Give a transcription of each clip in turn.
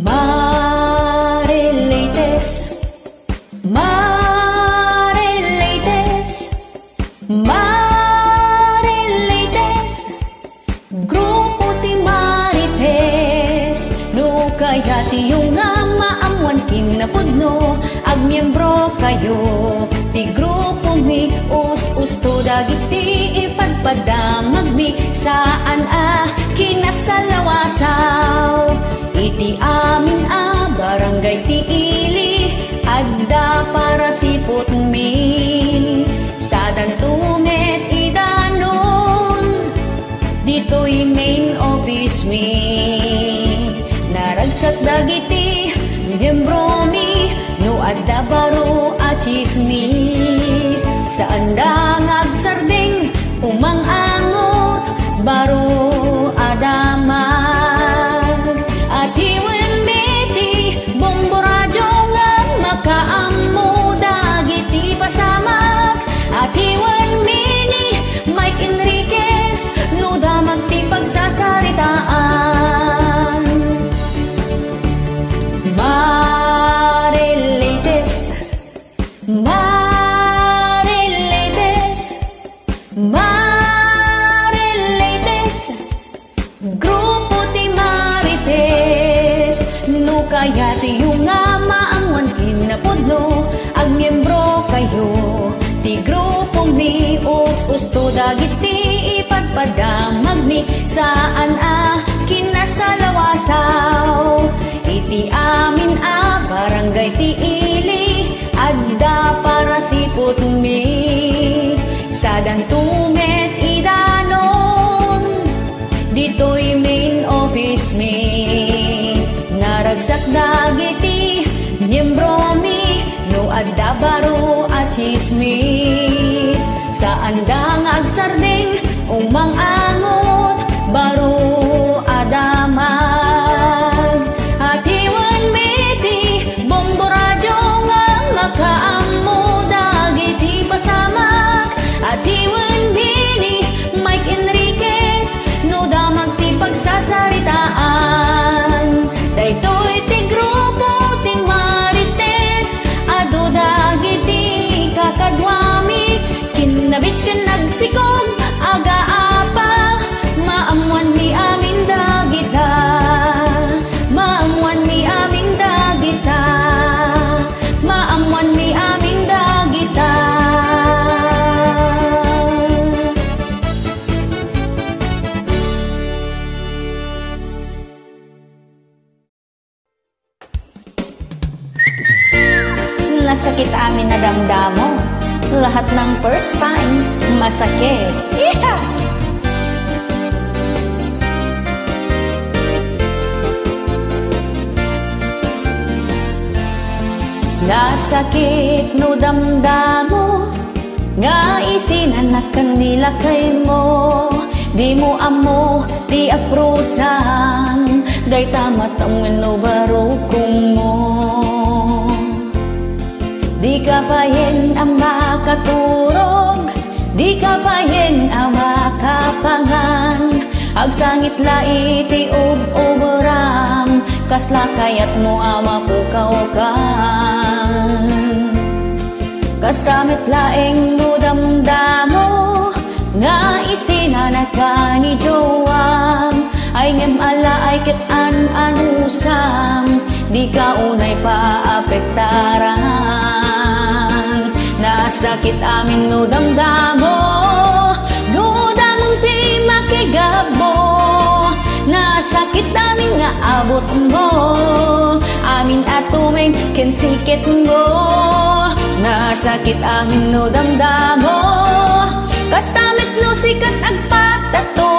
Marileites, Marileites, Marileites, grupo ti Marites, no kaya ti yung nga maamuan kinapudno, agmiyembro kayo, ti grupo mi, us-usto dagiti ipadpadamag mi, saan kinasalawasaw, iti amin barangay ti ili, adda para sipot mi, sa dantumet idanon, dito'y main office mi, naragsat dagiti miyembro mi, no adda baro a chismis, saan da ngagsarding umang-angot, baro adamag, at iwan meti bomboradyo nga makaammo dagiti pasamag, at iwan mini Mike Enriquez no damag ti pagsasaritaan. Marileites, Marileites, Marileites, grupo ti Marites, no kaya ti yung nga maamuan kinapudno, agmiyembro kayo, ti grupo mi, us-usto dagiti ipadpadamag mi, saan kinasalawasaw, iti amin barangay ti ili, adda para sipot mi, sa dantumet idanon, dito'y main office mi, naragsak dagiti miyembro mi, no adda baro a chismis, saan dang agsarding umang-angot, baro adamag, at iwan meti bomboradyo nga makaammo dagiti pasamag, at iwan bini Mike Enriquez no damag ti pagsasaritaan, daytoy ti grupo ti Marites, adu dagiti kakadwami, kinabit ka nagsikog aga-apa, maamuan mi amin dagita, maamuan mi amin dagita, maamuan mi amin dagita. Nasakit amin na damdamo, lahat ng first time masakit. Yeah! Nasakit no damdamo, nga isinanakan nila kay mo, di mo amo, di aprusang, day tamatang no barukong mo. Di ka payen ang makaturog, di ka payen ang makapangan, agsangit laiti ub-uburam, kasla kayat mo ama pukawakan. Kastamit laeng no damdamo, nga isinanaka ni Joam, ay ngem ala ay kitan anusam, di ka unay paapektaran. Nasakit amin no damdamo, dudamang ti makigabo, nasakit amin nga abot mo, amin atumeng kinsikit mo. Nasakit amin no damdamo, kastamit no sikat agpatato,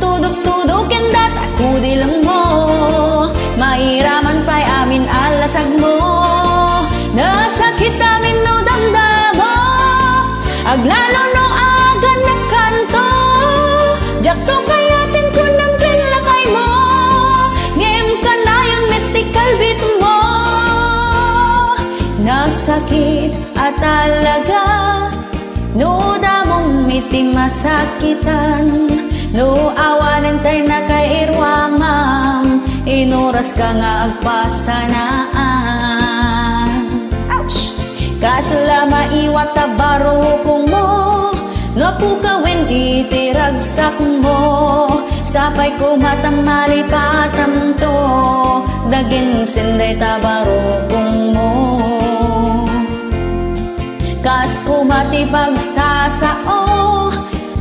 tudok-tudok kendat ako dilang mo, mairaman pa'y amin alasag mo. Nasakit amin no damdamo, aglalo no agan na kanto, jakto kayatin ko ng pinlakay mo, ngem ka na yung metikalbit mo. Nasakit at talaga, no damong miti masakitan, no awanan tayo na kay irwamam, Ginoras ka nga agpasanaan. Ouch! Kasla maiwat tabaro kung mo, nga pukawin itiragsak mo. Sapay ko matamali patam to, dagin senday tabaro kung mo. Kas ko matipagsasao,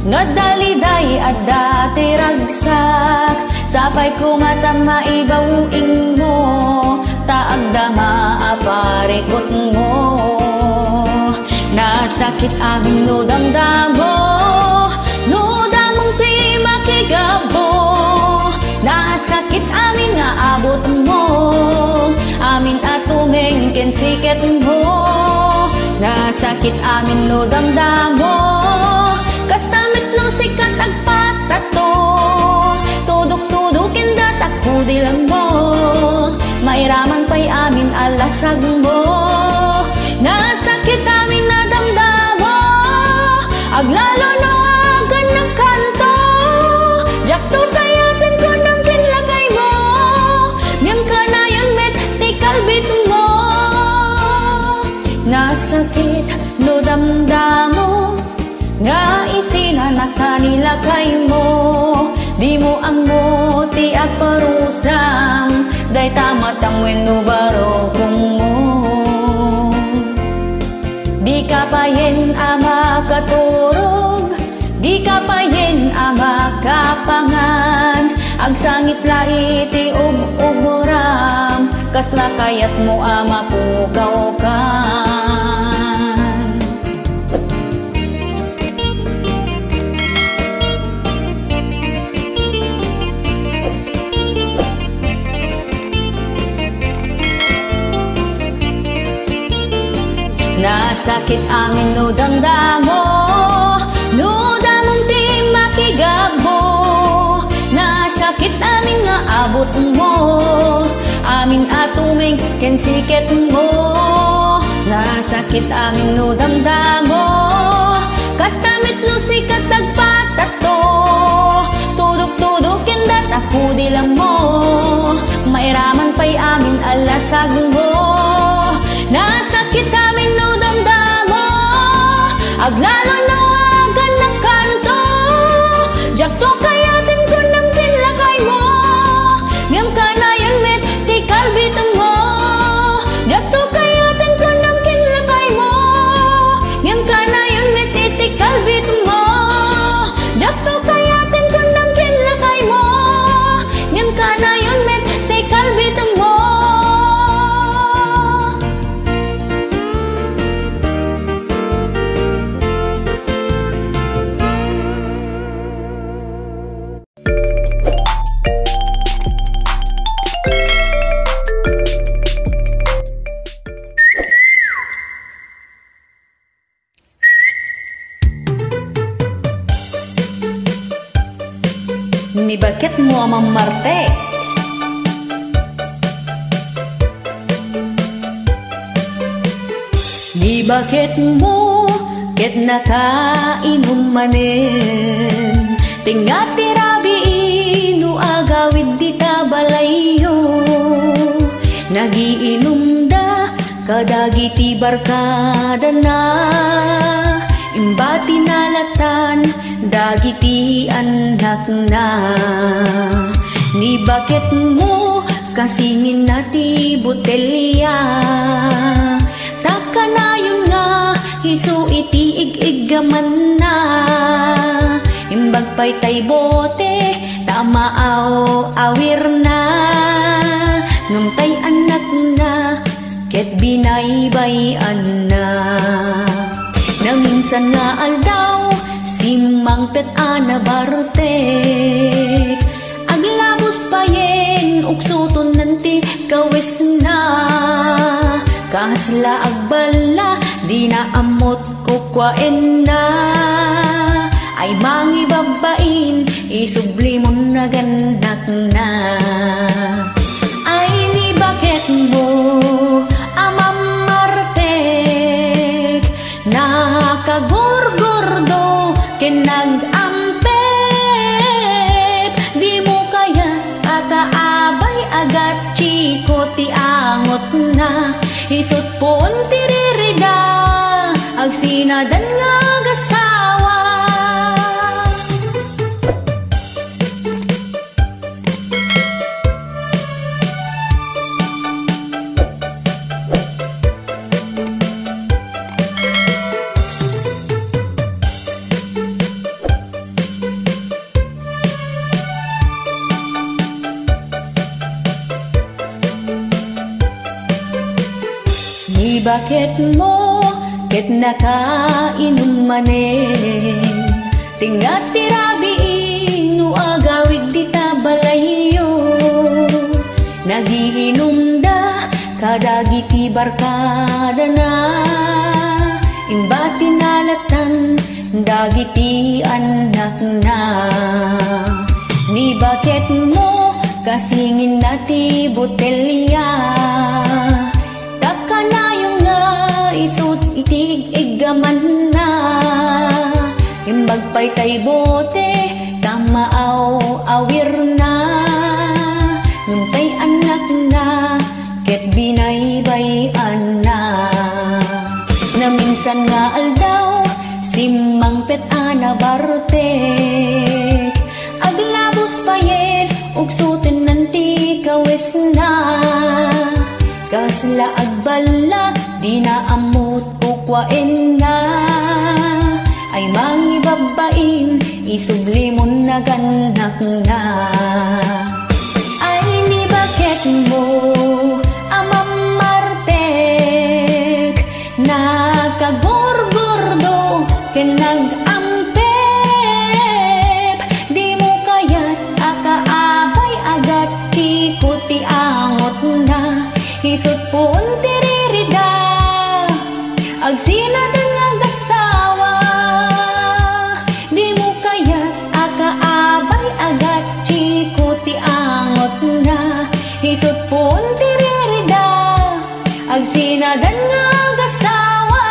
nga daliday at dati ragsak. Sapay ko matamaibawing mo, taagdama aparikot mo. Nasakit aming no damdamo, no damong ti makigabo. Nasakit amin nga abot mo, amin atumeng kensiket mo. Nasakit amin no damdamo, kastamit no sikat agpatato. Tudok-tudukin datak kudi lang mo, mairaman pa'y amin alasag mo. Nasakit amin na damdamo, aglalo no agan ng kanto. Jakto kayatin ko ng kinlagay mo, ngem ka na yun met tikalbit mo. Nasakit no damdamo, nga isina na kanilakay mo. Di mo amo ti agparusam, day tamat ang wenno baro kung mo. Di ka payen ama katurog, di ka payen ama kapangan. Agsangit lai ti umuram, kasla kayat mo ama pukaw kan. Nasakit amin no damdamo, no damong di makigabo. Nasakit amin nga abot mo, amin atuming kensiket mo. Nasakit amin no damdamo, kastamit no sikat agpatato. Tudok-tudukin dat ako di lang mo, mairaman pa'y amin alasag mo. Nasakit amin no damdamo, aglalo no agan ng kanto. Jakto kayatin ko ng kinlakay mo, ngem ka na yun met ti kalbit mo. Jakto kayatin ko ng kinlakay mo, ngem ka na yun met ti kalbit mo. Jakto kayatin ko ng kinlakay mo, ngem ka na yun met ti kalbit mo. Ni bakit mo amang marte? Ni bakit mo ket nakainom manen? Tinga tirabiin no agawid di tabalayo. Nagiinom da kadagiti barkada na, imbati nalatan dagiti anak na. Ni bakit mo kasingin nati botelya? Takanayon nga isu iti ig-igaman na. Imbag pa'y tay bote tamaaw awir na. Nung tay anak na ket binaybayan na. Naminsan nga aldaw simang pet ana bartek, aglabos payen uksuton nanti kawis na. Kasla agbala di na amot kukwaen na. Ay mangibabain isublimon na ganak na. Ay ni bakit mo amam martek, nakagurgurdo kinag-ampek. Di mo kaya kakaabay aga na isot po tiririda agsinadan nga gasawa. Di bakit mo ket nakainom manen tingat tirabiin no agawid di tabalayo nagiinom da kadagiti barkada na imbati nalatan dagiti anak na. Ni bakit mo kasingin nati botelya kanayong nga isut itig igaman na imbagpay tay bote kamaaw awir na nuntay anak na ket binaybayan na naminsan nga aldaw simmang pet ana bartek aglabos payed ugsutin nanti kawes na kasla agbala di na amot kukwaen na ay mangibabain isublimon na ganak na. Ay ni bakit mo amam martek nakagorgordo ken nagampep di mo kayat akaabay agat chikuti angot na isot po tiririda agsinadan nga gasawa di mo kayat akaabay agat chikuti angot na isot po tiririda agsinadan nga gasawa.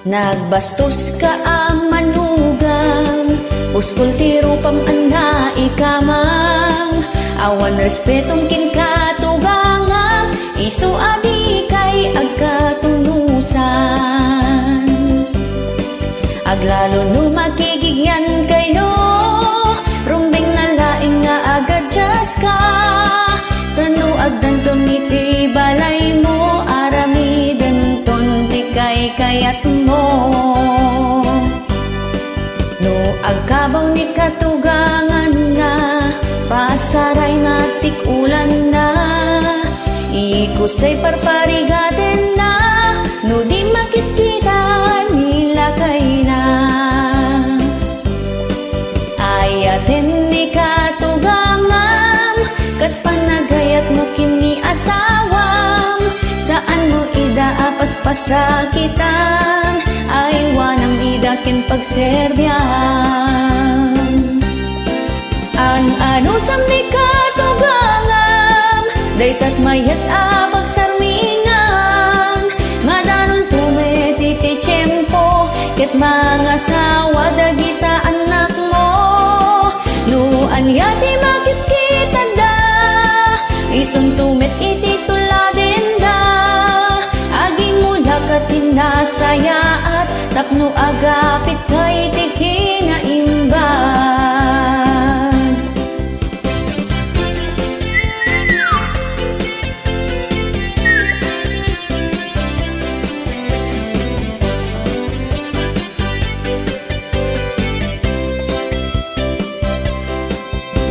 Nagbastos ka amanugang uskul tiro pamana ikamang awan respetong kinkatugangang isu adi kay agkatunusan aglalo no makigigyan kayo rumbing nga laing nga agadjas ka tanu agdanton iti balay mo arami danton ti kay kayat mo no agkabaw ni katugangan nga pasaray nga tikulan na ikusay parparigaten na no di makikita nila kay na ayaten ni katugangan kas panagayat mo kini asawam saan mo idaapas pasakitan ay wanang idakin pagserbyan ano sam ni katugangan daytat mayat pagsarmingan madanon tumeti ti tiyempo ket mga sawa dagita anak mo no anya ti makikita da isong tumet iti tuladen da aging mula katinasaya at tapno agapit kay ti kinaimban.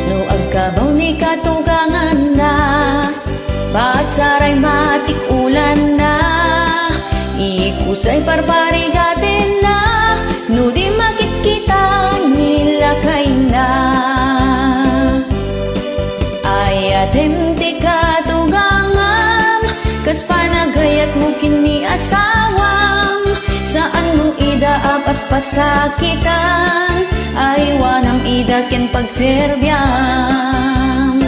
No agkabaw ni katugangan na pasaray matikulan na ikusay parparigaten na no di makikita nila kay na ayatem ti katugangan kas panagayat mo kini asawam saan mo idaapas pasakitan ay wanang idaken pagserbyan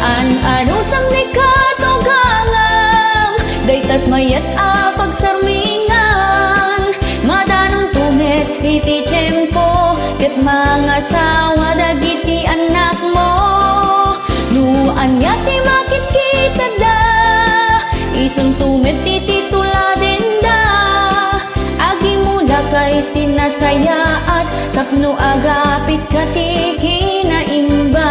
Anusang di katugangam, daytat mayat a pagsarmingan. Madanong tumit iti tiyempo, ket mga sawa dagiti anak mo. Nuanya ti makikita da, isong tumit iti tuladin da. Agi mula kay tinasayaat, tapno agapit ka ti kinaimbag.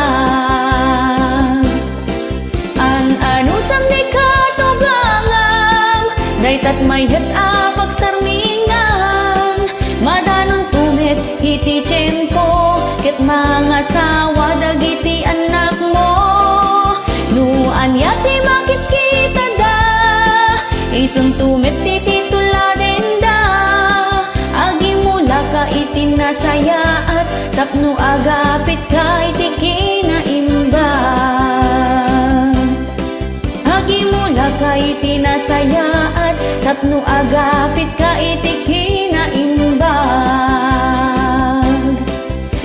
Anusang di katugangam, daytat mayat a pagsarmingan. Madanong tumit iti tiyempo, ket mga sawa dagiti anak mo. Nuanya ti makikita da, isong tumit iti tuladin da. Agi mula ka iti nasayaat, tapno agapit ka iti kinaimbag. Agi mula ka iti nasayaat, tapno agapit ka iti kinaimbag.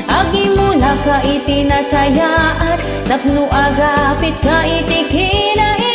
Agi mula ka iti nasayaat, tapno agapit ka iti kinaimbag.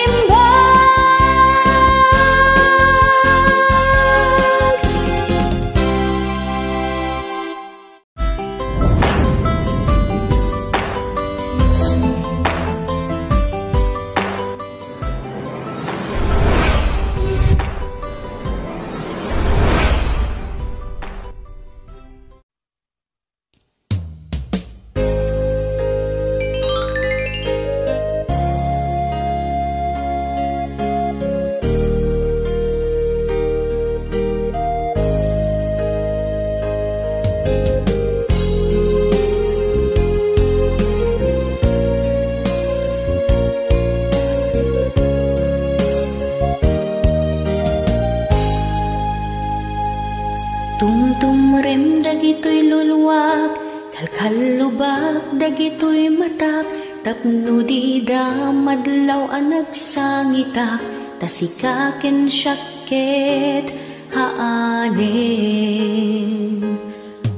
Tumrem dagitoy luluwag, kalkalubag dagitoy matak. Tapno di da madlaw ang nagsangitak, tasikaken syakket haanen.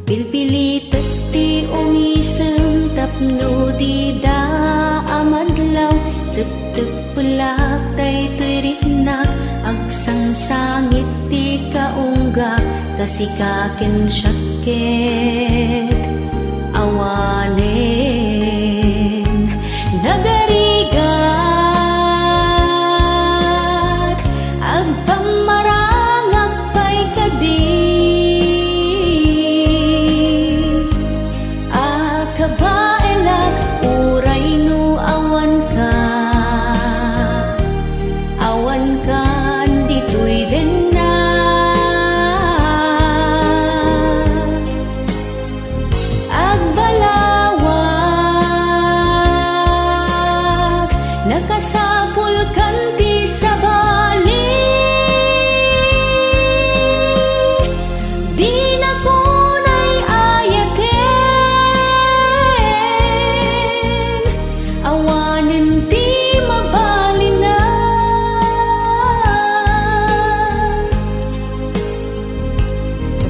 Pilpilitet ti umisem, tapno di da amadlaw. Tep-tep-pulak daytoy rinak, agsangsangit ti kaunggak. Tasikaken syakket awanen. Nagarigat agpamarangak pay kadi, akabaelak uray no awan ka. Awan ka ditoy din na. Nakasapul kanti sa bali, di na kunay ayaten. Awanen ti mabali na.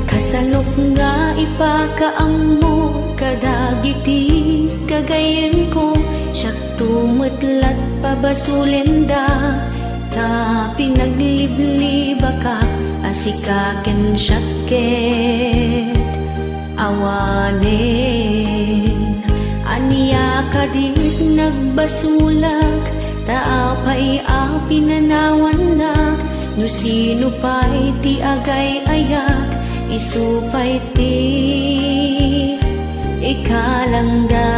Kasalok nga ipakaammo kadagiti kagayen ko. Siyak tumutlat pabasulin da, ta pinaglibliba ka. Asikaken syakket awanen. Aniya ka dit nagbasulak, ta apay apinanawan nak. No sino pa'y ti agay ayak, isupay ti ikalangda.